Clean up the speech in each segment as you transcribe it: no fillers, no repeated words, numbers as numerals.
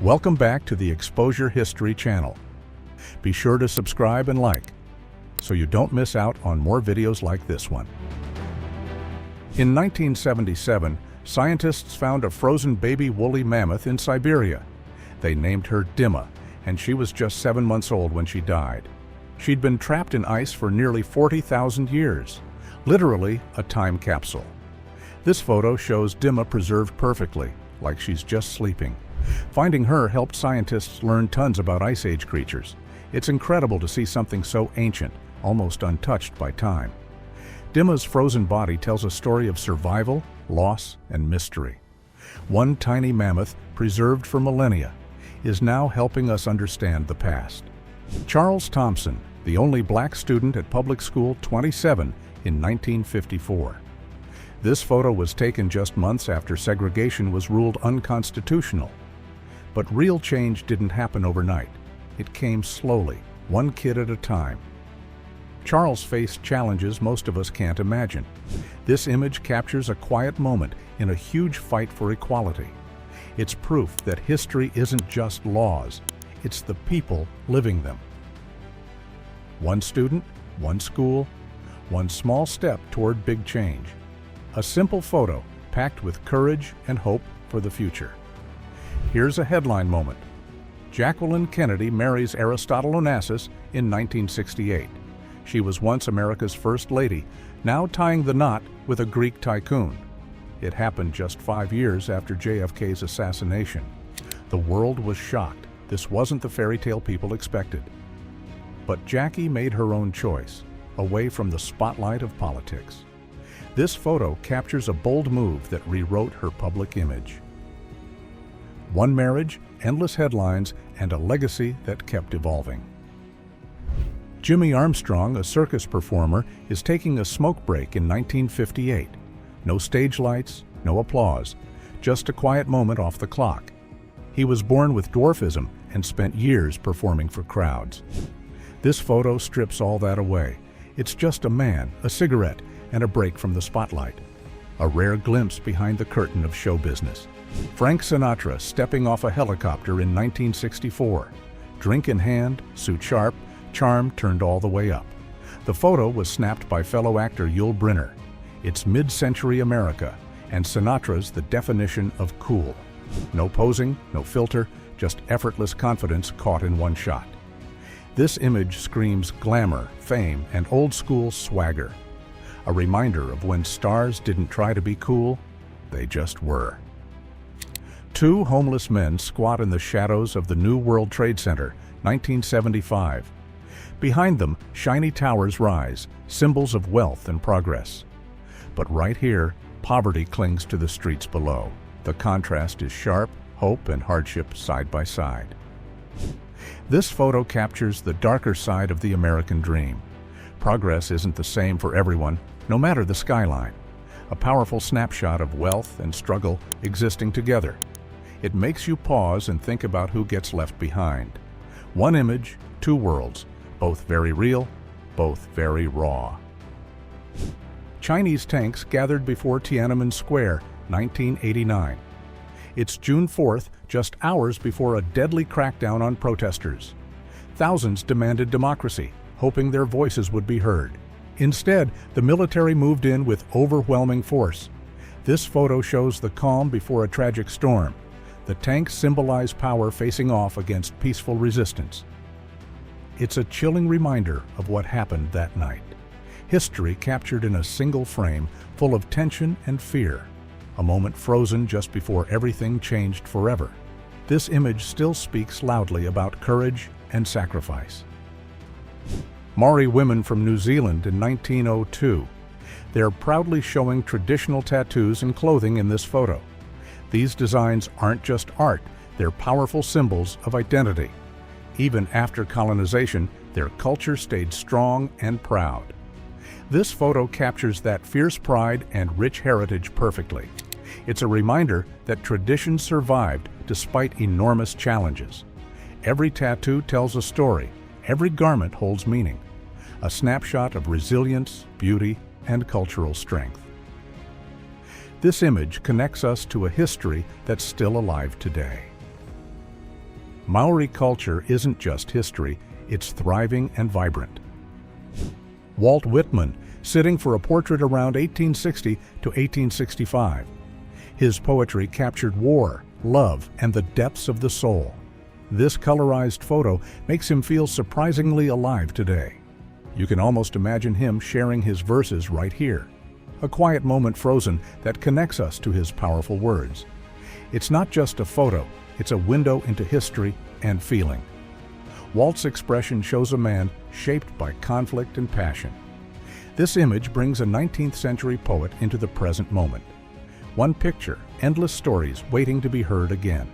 Welcome back to the Exposure History channel. Be sure to subscribe and like, so you don't miss out on more videos like this one. In 1977, scientists found a frozen baby woolly mammoth in Siberia. They named her Dimma, and she was just 7 months old when she died. She'd been trapped in ice for nearly 40,000 years, literally a time capsule. This photo shows Dimma preserved perfectly, like she's just sleeping. Finding her helped scientists learn tons about Ice Age creatures. It's incredible to see something so ancient, almost untouched by time. Dimma's frozen body tells a story of survival, loss, and mystery. One tiny mammoth, preserved for millennia, is now helping us understand the past. Charles Thompson, the only black student at Public School 27 in 1954. This photo was taken just months after segregation was ruled unconstitutional. But real change didn't happen overnight. It came slowly, one kid at a time. Charles faced challenges most of us can't imagine. This image captures a quiet moment in a huge fight for equality. It's proof that history isn't just laws, it's the people living them. One student, one school, one small step toward big change. A simple photo packed with courage and hope for the future. Here's a headline moment. Jacqueline Kennedy marries Aristotle Onassis in 1968. She was once America's first lady, now tying the knot with a Greek tycoon. It happened just 5 years after JFK's assassination. The world was shocked. This wasn't the fairy tale people expected. But Jackie made her own choice, away from the spotlight of politics. This photo captures a bold move that rewrote her public image. One marriage, endless headlines, and a legacy that kept evolving. Jimmy Armstrong, a circus performer, is taking a smoke break in 1958. No stage lights, no applause, just a quiet moment off the clock. He was born with dwarfism and spent years performing for crowds. This photo strips all that away. It's just a man, a cigarette, and a break from the spotlight. A rare glimpse behind the curtain of show business. Frank Sinatra stepping off a helicopter in 1964. Drink in hand, suit sharp, charm turned all the way up. The photo was snapped by fellow actor Yul Brynner. It's mid-century America, and Sinatra's the definition of cool. No posing, no filter, just effortless confidence caught in one shot. This image screams glamour, fame, and old-school swagger. A reminder of when stars didn't try to be cool, they just were. Two homeless men squat in the shadows of the New World Trade Center, 1975. Behind them, shiny towers rise, symbols of wealth and progress. But right here, poverty clings to the streets below. The contrast is sharp, hope and hardship side by side. This photo captures the darker side of the American dream. Progress isn't the same for everyone, no matter the skyline. A powerful snapshot of wealth and struggle existing together. It makes you pause and think about who gets left behind. One image, two worlds, both very real, both very raw. Chinese tanks gathered before Tiananmen Square, 1989. It's June 4th, just hours before a deadly crackdown on protesters. Thousands demanded democracy, hoping their voices would be heard. Instead, the military moved in with overwhelming force. This photo shows the calm before a tragic storm. The tanks symbolize power facing off against peaceful resistance. It's a chilling reminder of what happened that night. History captured in a single frame, full of tension and fear. A moment frozen just before everything changed forever. This image still speaks loudly about courage and sacrifice. Maori women from New Zealand in 1902. They're proudly showing traditional tattoos and clothing in this photo. These designs aren't just art, they're powerful symbols of identity. Even after colonization, their culture stayed strong and proud. This photo captures that fierce pride and rich heritage perfectly. It's a reminder that tradition survived despite enormous challenges. Every tattoo tells a story, every garment holds meaning. A snapshot of resilience, beauty, and cultural strength. This image connects us to a history that's still alive today. Maori culture isn't just history, it's thriving and vibrant. Walt Whitman, sitting for a portrait around 1860 to 1865. His poetry captured war, love, and the depths of the soul. This colorized photo makes him feel surprisingly alive today. You can almost imagine him sharing his verses right here. A quiet moment frozen that connects us to his powerful words. It's not just a photo, it's a window into history and feeling. Walt's expression shows a man shaped by conflict and passion. This image brings a 19th century poet into the present moment. One picture, endless stories waiting to be heard again.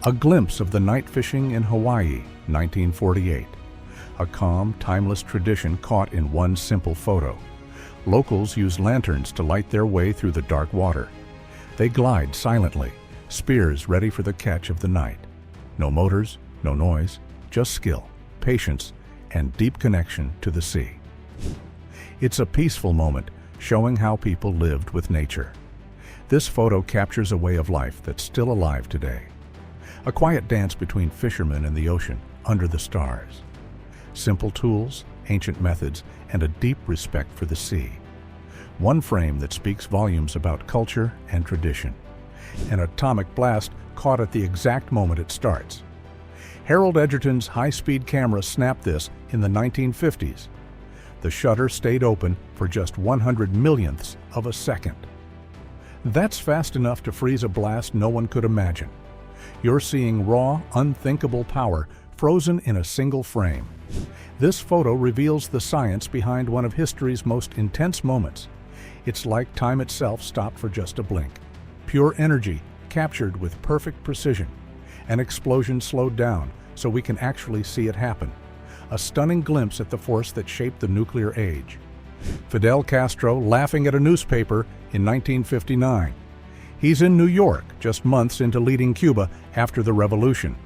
A glimpse of the night fishing in Hawaii, 1948. A calm, timeless tradition caught in one simple photo. Locals use lanterns to light their way through the dark water. They glide silently, spears ready for the catch of the night. No motors, no noise, just skill, patience, and deep connection to the sea. It's a peaceful moment, showing how people lived with nature. This photo captures a way of life that's still alive today. A quiet dance between fishermen and the ocean, under the stars. Simple tools, ancient methods, and a deep respect for the sea. One frame that speaks volumes about culture and tradition. An atomic blast caught at the exact moment it starts. Harold Edgerton's high-speed camera snapped this in the 1950s. The shutter stayed open for just 100 millionths of a second. That's fast enough to freeze a blast no one could imagine. You're seeing raw, unthinkable power frozen in a single frame. This photo reveals the science behind one of history's most intense moments. It's like time itself stopped for just a blink. Pure energy, captured with perfect precision. An explosion slowed down, so we can actually see it happen. A stunning glimpse at the force that shaped the nuclear age. Fidel Castro laughing at a newspaper in 1959. He's in New York, just months into leading Cuba after the revolution.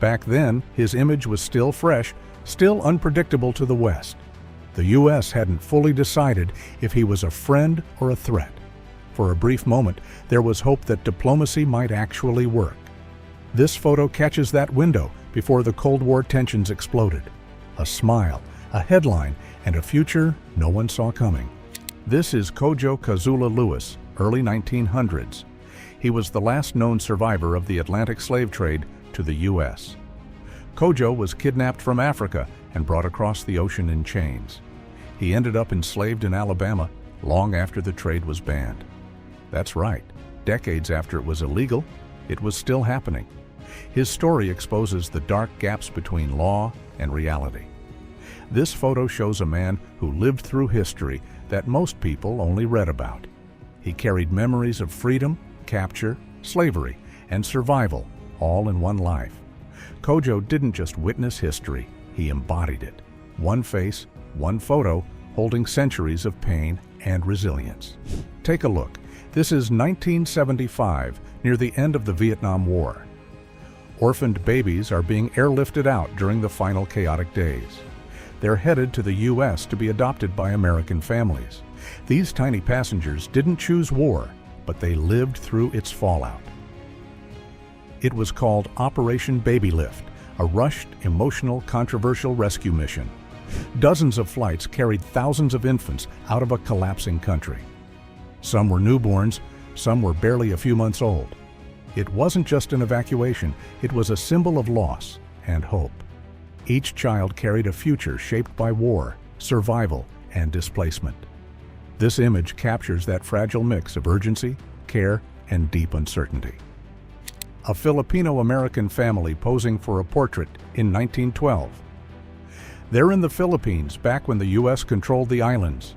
Back then, his image was still fresh, still unpredictable to the West. The U.S. hadn't fully decided if he was a friend or a threat. For a brief moment, there was hope that diplomacy might actually work. This photo catches that window before the Cold War tensions exploded. A smile, a headline, and a future no one saw coming. This is Kojo Kazula Lewis, early 1900s. He was the last known survivor of the Atlantic slave trade to the U.S. Kojo was kidnapped from Africa and brought across the ocean in chains. He ended up enslaved in Alabama long after the trade was banned. That's right, decades after it was illegal, it was still happening. His story exposes the dark gaps between law and reality. This photo shows a man who lived through history that most people only read about. He carried memories of freedom, capture, slavery, and survival, all in one life. Kojo didn't just witness history, he embodied it. One face, one photo, holding centuries of pain and resilience. Take a look. This is 1975, near the end of the Vietnam War. Orphaned babies are being airlifted out during the final chaotic days. They're headed to the U.S. to be adopted by American families. These tiny passengers didn't choose war, but they lived through its fallout. It was called Operation Babylift, a rushed, emotional, controversial rescue mission. Dozens of flights carried thousands of infants out of a collapsing country. Some were newborns, some were barely a few months old. It wasn't just an evacuation, it was a symbol of loss and hope. Each child carried a future shaped by war, survival, and displacement. This image captures that fragile mix of urgency, care, and deep uncertainty. A Filipino-American family posing for a portrait in 1912. They're in the Philippines back when the U.S. controlled the islands.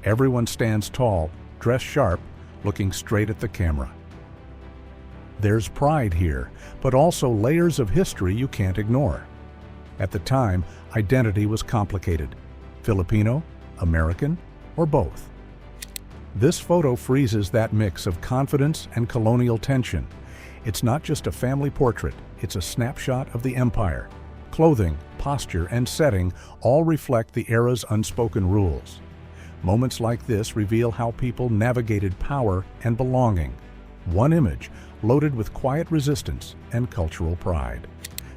Everyone stands tall, dressed sharp, looking straight at the camera. There's pride here, but also layers of history you can't ignore. At the time, identity was complicated. Filipino, American, or both. This photo freezes that mix of confidence and colonial tension. It's not just a family portrait, it's a snapshot of the empire. Clothing, posture, and setting all reflect the era's unspoken rules. Moments like this reveal how people navigated power and belonging. One image, loaded with quiet resistance and cultural pride.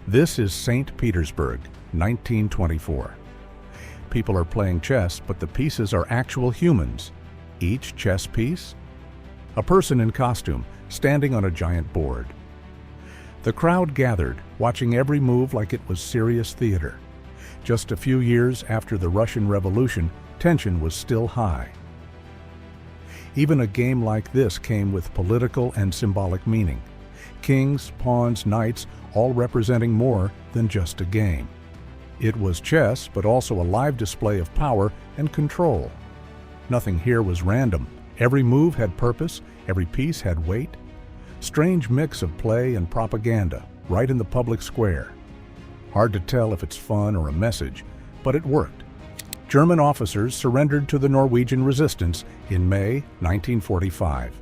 This is St. Petersburg, 1924. People are playing chess, but the pieces are actual humans. Each chess piece? A person in costume, standing on a giant board. The crowd gathered, watching every move like it was serious theater. Just a few years after the Russian Revolution, tension was still high. Even a game like this came with political and symbolic meaning. Kings, pawns, knights, all representing more than just a game. It was chess, but also a live display of power and control. Nothing here was random. Every move had purpose, every piece had weight. Strange mix of play and propaganda, right in the public square. Hard to tell if it's fun or a message, but it worked. German officers surrendered to the Norwegian resistance in May 1945.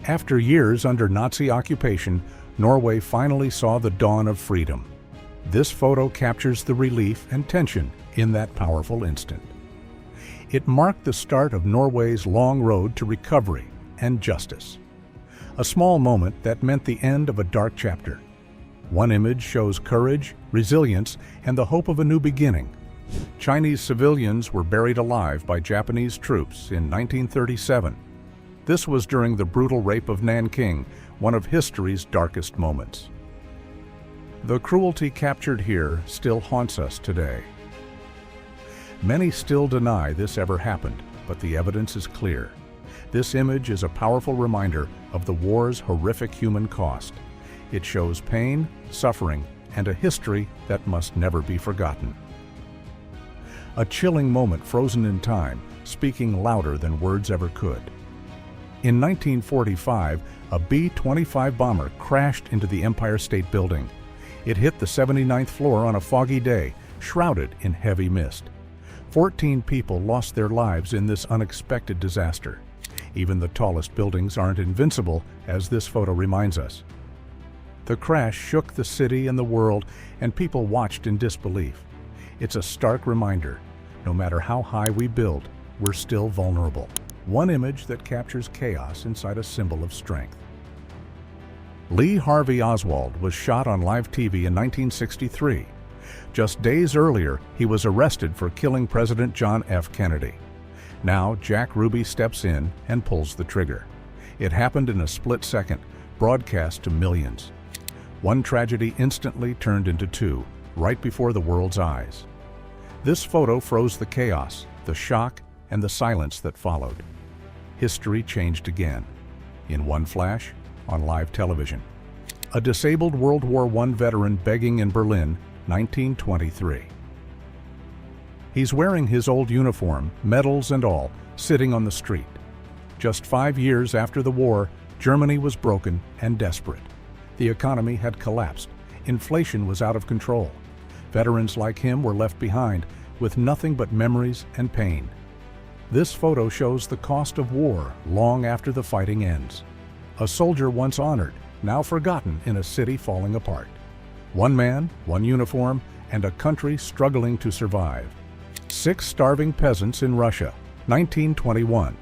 After years under Nazi occupation, Norway finally saw the dawn of freedom. This photo captures the relief and tension in that powerful instant. It marked the start of Norway's long road to recovery and justice. A small moment that meant the end of a dark chapter. One image shows courage, resilience, and the hope of a new beginning. Chinese civilians were buried alive by Japanese troops in 1937. This was during the brutal rape of Nanking, one of history's darkest moments. The cruelty captured here still haunts us today. Many still deny this ever happened, but the evidence is clear. This image is a powerful reminder of the war's horrific human cost. It shows pain, suffering, and a history that must never be forgotten. A chilling moment frozen in time, speaking louder than words ever could. In 1945, a B-25 bomber crashed into the Empire State Building. It hit the 79th floor on a foggy day, shrouded in heavy mist. 14 people lost their lives in this unexpected disaster. Even the tallest buildings aren't invincible, as this photo reminds us. The crash shook the city and the world, and people watched in disbelief. It's a stark reminder, no matter how high we build, we're still vulnerable. One image that captures chaos inside a symbol of strength. Lee Harvey Oswald was shot on live TV in 1963. Just days earlier, he was arrested for killing President John F. Kennedy. Now, Jack Ruby steps in and pulls the trigger. It happened in a split second, broadcast to millions. One tragedy instantly turned into two, right before the world's eyes. This photo froze the chaos, the shock, and the silence that followed. History changed again. In one flash, on live television. A disabled World War I veteran begging in Berlin, 1923. He's wearing his old uniform, medals and all, sitting on the street. Just 5 years after the war, Germany was broken and desperate. The economy had collapsed. Inflation was out of control. Veterans like him were left behind, with nothing but memories and pain. This photo shows the cost of war long after the fighting ends. A soldier once honored, now forgotten in a city falling apart. One man, one uniform, and a country struggling to survive. 6 starving peasants in Russia, 1921.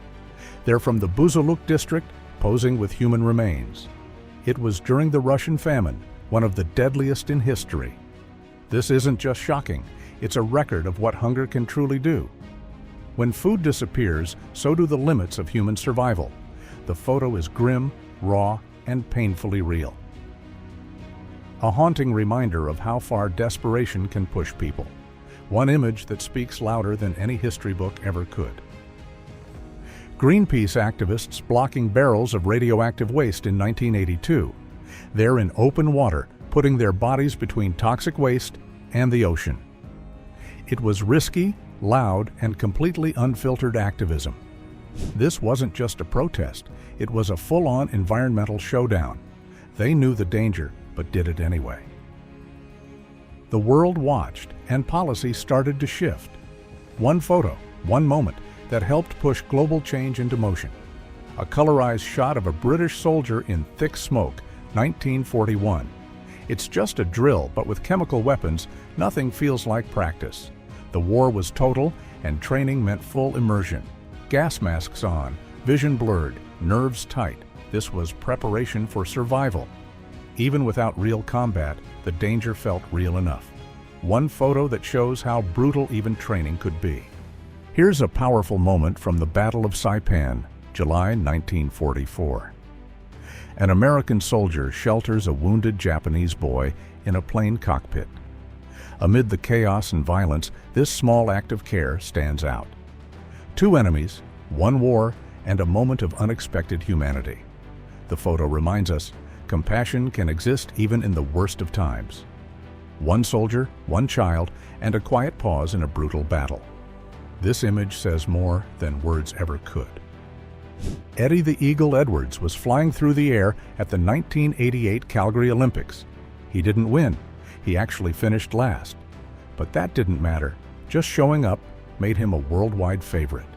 They're from the Buzuluk district, posing with human remains. It was during the Russian famine, one of the deadliest in history. This isn't just shocking, it's a record of what hunger can truly do. When food disappears, so do the limits of human survival. The photo is grim, raw, and painfully real. A haunting reminder of how far desperation can push people. One image that speaks louder than any history book ever could. Greenpeace activists blocking barrels of radioactive waste in 1982. They're in open water, putting their bodies between toxic waste and the ocean. It was risky, loud, and completely unfiltered activism. This wasn't just a protest, it was a full-on environmental showdown. They knew the danger, but did it anyway. The world watched, and policy started to shift. One photo, one moment, that helped push global change into motion. A colorized shot of a British soldier in thick smoke, 1941. It's just a drill, but with chemical weapons, nothing feels like practice. The war was total, and training meant full immersion. Gas masks on, vision blurred, nerves tight. This was preparation for survival. Even without real combat, the danger felt real enough. One photo that shows how brutal even training could be. Here's a powerful moment from the Battle of Saipan, July 1944. An American soldier shelters a wounded Japanese boy in a plane cockpit. Amid the chaos and violence, this small act of care stands out. Two enemies, one war, and a moment of unexpected humanity. The photo reminds us, compassion can exist even in the worst of times. One soldier, one child, and a quiet pause in a brutal battle. This image says more than words ever could. Eddie the Eagle Edwards was flying through the air at the 1988 Calgary Olympics. He didn't win. He actually finished last. But that didn't matter. Just showing up made him a worldwide favorite.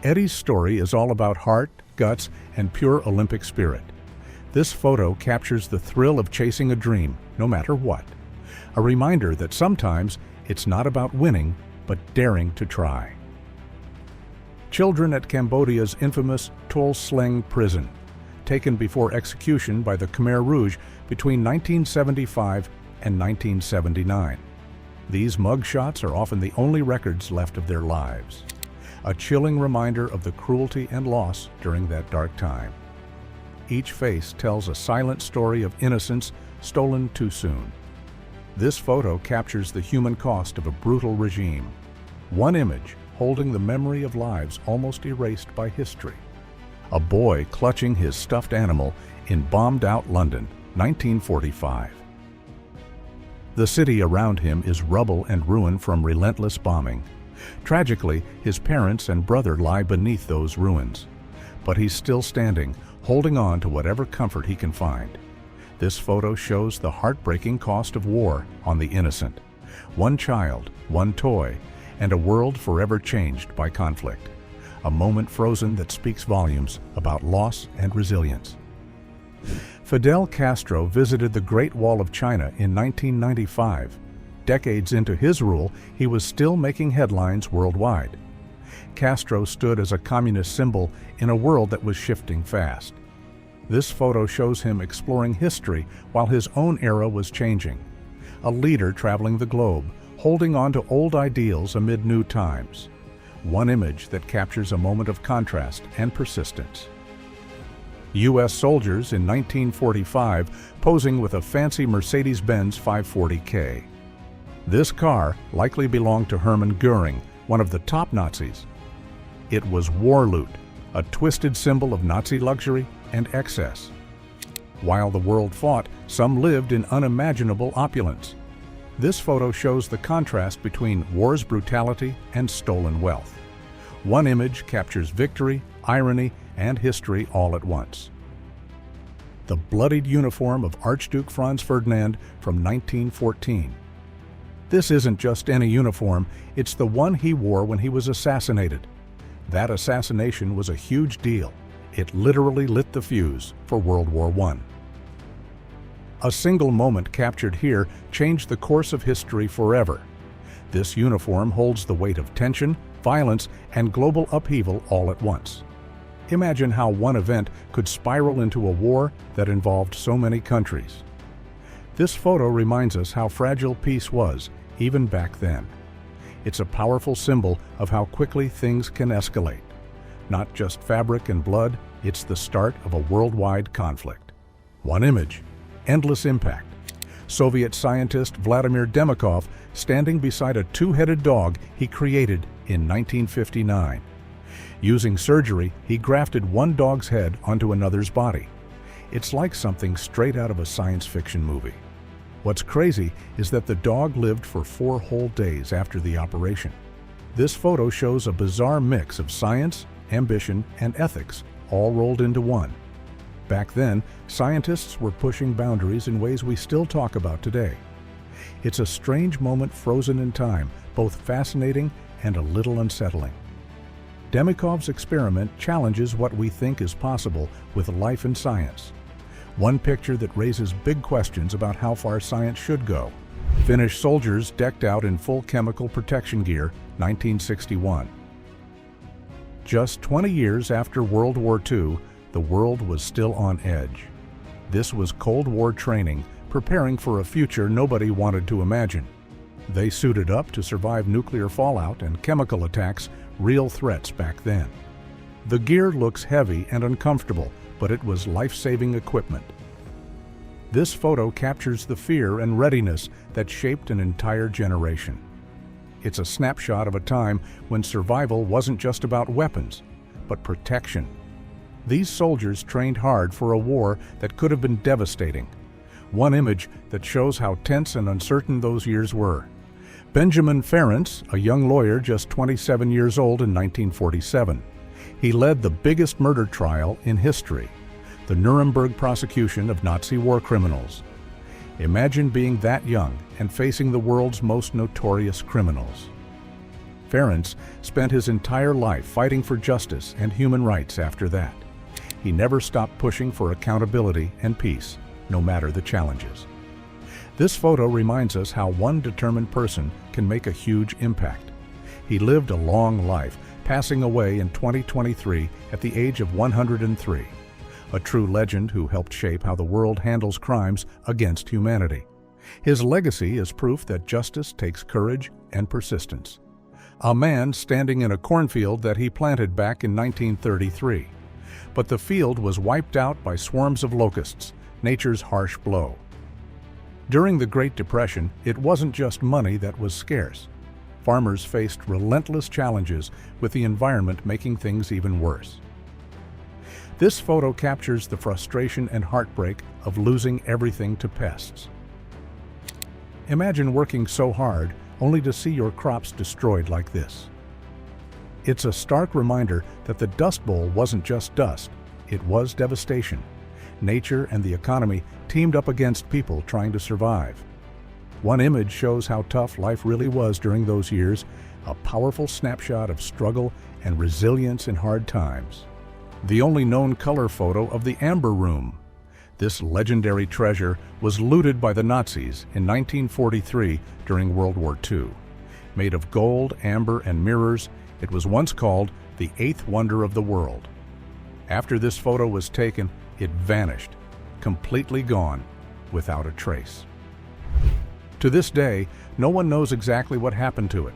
Eddie's story is all about heart, guts, and pure Olympic spirit. This photo captures the thrill of chasing a dream, no matter what. A reminder that sometimes it's not about winning, but daring to try. Children at Cambodia's infamous Tuol Sleng prison, taken before execution by the Khmer Rouge between 1975 and 1979. These mugshots are often the only records left of their lives. A chilling reminder of the cruelty and loss during that dark time. Each face tells a silent story of innocence stolen too soon. This photo captures the human cost of a brutal regime. One image holding the memory of lives almost erased by history. A boy clutching his stuffed animal in bombed-out London, 1945. The city around him is rubble and ruin from relentless bombing. Tragically, his parents and brother lie beneath those ruins. But he's still standing, holding on to whatever comfort he can find. This photo shows the heartbreaking cost of war on the innocent. One child, one toy, and a world forever changed by conflict. A moment frozen that speaks volumes about loss and resilience. Fidel Castro visited the Great Wall of China in 1995. Decades into his rule, he was still making headlines worldwide. Castro stood as a communist symbol in a world that was shifting fast. This photo shows him exploring history while his own era was changing. A leader traveling the globe, holding on to old ideals amid new times. One image that captures a moment of contrast and persistence. U.S. soldiers in 1945 posing with a fancy Mercedes-Benz 540K. This car likely belonged to Hermann Göring, one of the top Nazis. It was war loot, a twisted symbol of Nazi luxury and excess. While the world fought, some lived in unimaginable opulence. This photo shows the contrast between war's brutality and stolen wealth. One image captures victory, irony, and history all at once. The bloodied uniform of Archduke Franz Ferdinand from 1914. This isn't just any uniform, it's the one he wore when he was assassinated. That assassination was a huge deal. It literally lit the fuse for World War I. A single moment captured here changed the course of history forever. This uniform holds the weight of tension, violence, and global upheaval all at once. Imagine how one event could spiral into a war that involved so many countries. This photo reminds us how fragile peace was, even back then. It's a powerful symbol of how quickly things can escalate. Not just fabric and blood, it's the start of a worldwide conflict. One image, endless impact. Soviet scientist Vladimir Demikov standing beside a two-headed dog he created in 1959. Using surgery, he grafted one dog's head onto another's body. It's like something straight out of a science fiction movie. What's crazy is that the dog lived for 4 whole days after the operation. This photo shows a bizarre mix of science, ambition, and ethics, all rolled into one. Back then, scientists were pushing boundaries in ways we still talk about today. It's a strange moment frozen in time, both fascinating and a little unsettling. Demikov's experiment challenges what we think is possible with life and science. One picture that raises big questions about how far science should go. Finnish soldiers decked out in full chemical protection gear, 1961. Just 20 years after World War II, the world was still on edge. This was Cold War training, preparing for a future nobody wanted to imagine. They suited up to survive nuclear fallout and chemical attacks, real threats back then. The gear looks heavy and uncomfortable, but it was life-saving equipment. This photo captures the fear and readiness that shaped an entire generation. It's a snapshot of a time when survival wasn't just about weapons, but protection. These soldiers trained hard for a war that could have been devastating. One image that shows how tense and uncertain those years were. Benjamin Ferencz, a young lawyer just 27 years old in 1947. He led the biggest murder trial in history, the Nuremberg prosecution of Nazi war criminals. Imagine being that young and facing the world's most notorious criminals. Ferencz spent his entire life fighting for justice and human rights after that. He never stopped pushing for accountability and peace, no matter the challenges. This photo reminds us how one determined person can make a huge impact. He lived a long life, passing away in 2023 at the age of 103. A true legend who helped shape how the world handles crimes against humanity. His legacy is proof that justice takes courage and persistence. A man standing in a cornfield that he planted back in 1933. But the field was wiped out by swarms of locusts, nature's harsh blow. During the Great Depression, it wasn't just money that was scarce. Farmers faced relentless challenges, with the environment making things even worse. This photo captures the frustration and heartbreak of losing everything to pests. Imagine working so hard only to see your crops destroyed like this. It's a stark reminder that the Dust Bowl wasn't just dust, it was devastation. Nature and the economy teamed up against people trying to survive. One image shows how tough life really was during those years, a powerful snapshot of struggle and resilience in hard times. The only known color photo of the Amber Room. This legendary treasure was looted by the Nazis in 1943 during World War II. Made of gold, amber, and mirrors, it was once called the eighth wonder of the world. After this photo was taken, it vanished, completely gone, without a trace. To this day, no one knows exactly what happened to it.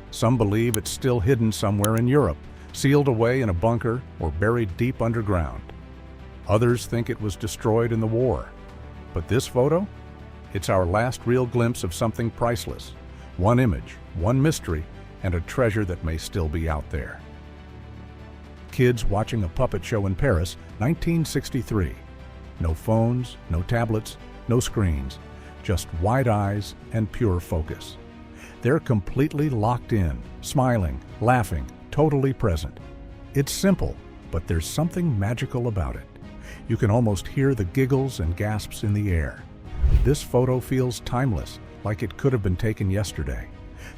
Some believe it's still hidden somewhere in Europe, sealed away in a bunker or buried deep underground. Others think it was destroyed in the war. But this photo? It's our last real glimpse of something priceless. One image, one mystery, and a treasure that may still be out there. Kids watching a puppet show in Paris, 1963. No phones, no tablets, no screens, just wide eyes and pure focus. They're completely locked in, smiling, laughing, totally present. It's simple, but there's something magical about it. You can almost hear the giggles and gasps in the air. This photo feels timeless, like it could have been taken yesterday.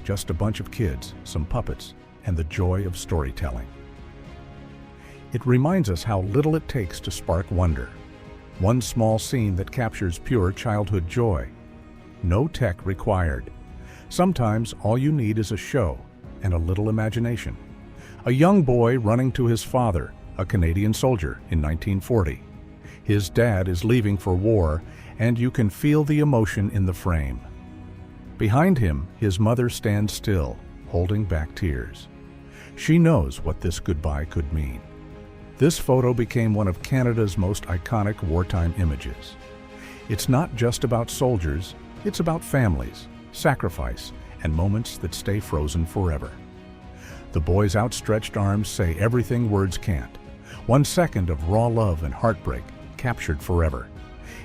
Just a bunch of kids, some puppets, and the joy of storytelling. It reminds us how little it takes to spark wonder. One small scene that captures pure childhood joy. No tech required. Sometimes all you need is a show and a little imagination. A young boy running to his father, a Canadian soldier, in 1940. His dad is leaving for war, and you can feel the emotion in the frame. Behind him, his mother stands still, holding back tears. She knows what this goodbye could mean. This photo became one of Canada's most iconic wartime images. It's not just about soldiers, it's about families, sacrifice, and moments that stay frozen forever. The boy's outstretched arms say everything words can't. 1 second of raw love and heartbreak, captured forever.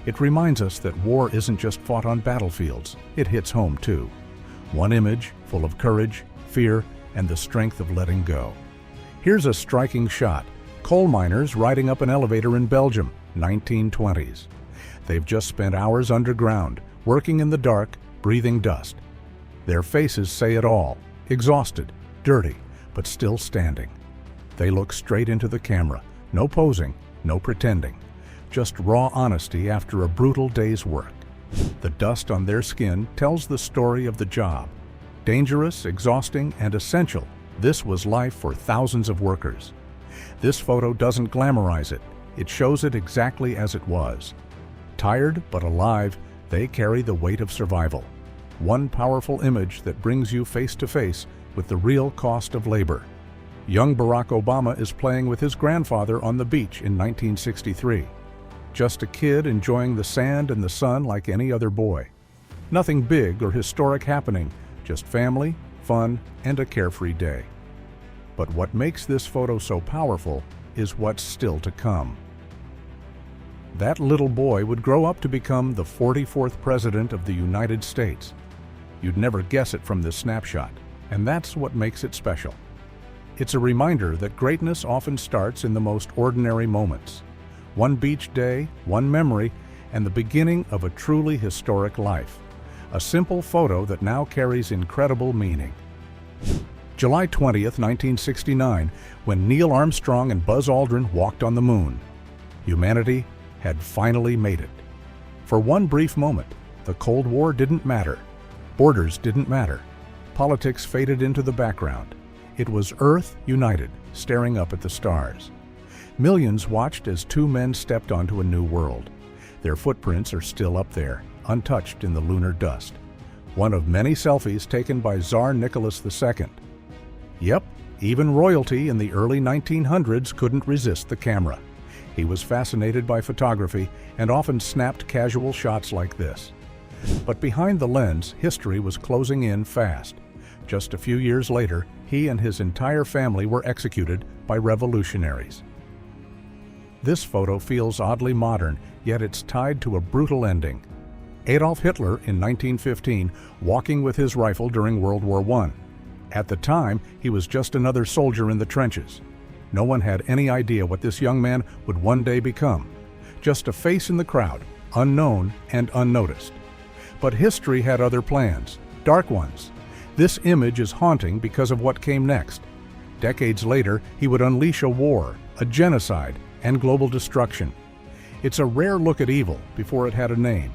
It reminds us that war isn't just fought on battlefields, it hits home too. One image full of courage, fear, and the strength of letting go. Here's a striking shot. Coal miners riding up an elevator in Belgium, 1920s. They've just spent hours underground, working in the dark, breathing dust. Their faces say it all, exhausted, dirty, but still standing. They look straight into the camera, no posing, no pretending. Just raw honesty after a brutal day's work. The dust on their skin tells the story of the job. Dangerous, exhausting, and essential, this was life for thousands of workers. This photo doesn't glamorize it, it shows it exactly as it was. Tired but alive, they carry the weight of survival. One powerful image that brings you face to face with the real cost of labor. Young Barack Obama is playing with his grandfather on the beach in 1963. Just a kid enjoying the sand and the sun like any other boy. Nothing big or historic happening, just family, fun, and a carefree day. But what makes this photo so powerful is what's still to come. That little boy would grow up to become the 44th President of the United States. You'd never guess it from this snapshot, and that's what makes it special. It's a reminder that greatness often starts in the most ordinary moments. One beach day, one memory, and the beginning of a truly historic life. A simple photo that now carries incredible meaning. July 20th, 1969, when Neil Armstrong and Buzz Aldrin walked on the moon. Humanity had finally made it. For one brief moment, the Cold War didn't matter. Borders didn't matter. Politics faded into the background. It was Earth united, staring up at the stars. Millions watched as two men stepped onto a new world. Their footprints are still up there, untouched in the lunar dust. One of many selfies taken by Tsar Nicholas II. Yep, even royalty in the early 1900s couldn't resist the camera. He was fascinated by photography and often snapped casual shots like this. But behind the lens, history was closing in fast. Just a few years later, he and his entire family were executed by revolutionaries. This photo feels oddly modern, yet it's tied to a brutal ending. Adolf Hitler in 1915, walking with his rifle during World War I. At the time, he was just another soldier in the trenches. No one had any idea what this young man would one day become. Just a face in the crowd, unknown and unnoticed. But history had other plans, dark ones. This image is haunting because of what came next. Decades later, he would unleash a war, a genocide, and global destruction. It's a rare look at evil before it had a name.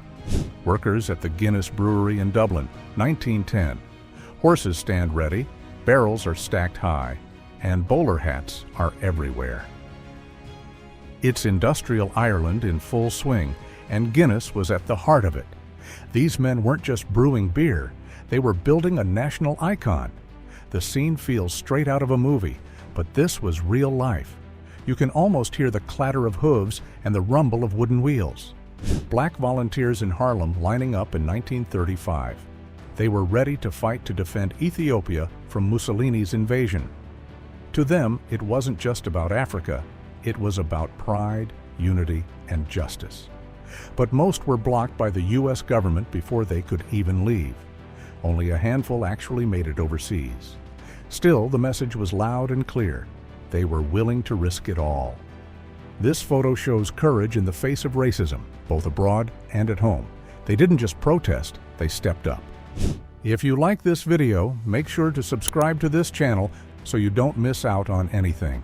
Workers at the Guinness Brewery in Dublin, 1910. Horses stand ready, barrels are stacked high, and bowler hats are everywhere. It's industrial Ireland in full swing, and Guinness was at the heart of it. These men weren't just brewing beer, they were building a national icon. The scene feels straight out of a movie, but this was real life. You can almost hear the clatter of hooves and the rumble of wooden wheels. Black volunteers in Harlem lining up in 1935. They were ready to fight to defend Ethiopia from Mussolini's invasion. To them, it wasn't just about Africa, it was about pride, unity, and justice. But most were blocked by the US government before they could even leave. Only a handful actually made it overseas. Still, the message was loud and clear. They were willing to risk it all. This photo shows courage in the face of racism, both abroad and at home. They didn't just protest, they stepped up. If you like this video, make sure to subscribe to this channel so you don't miss out on anything.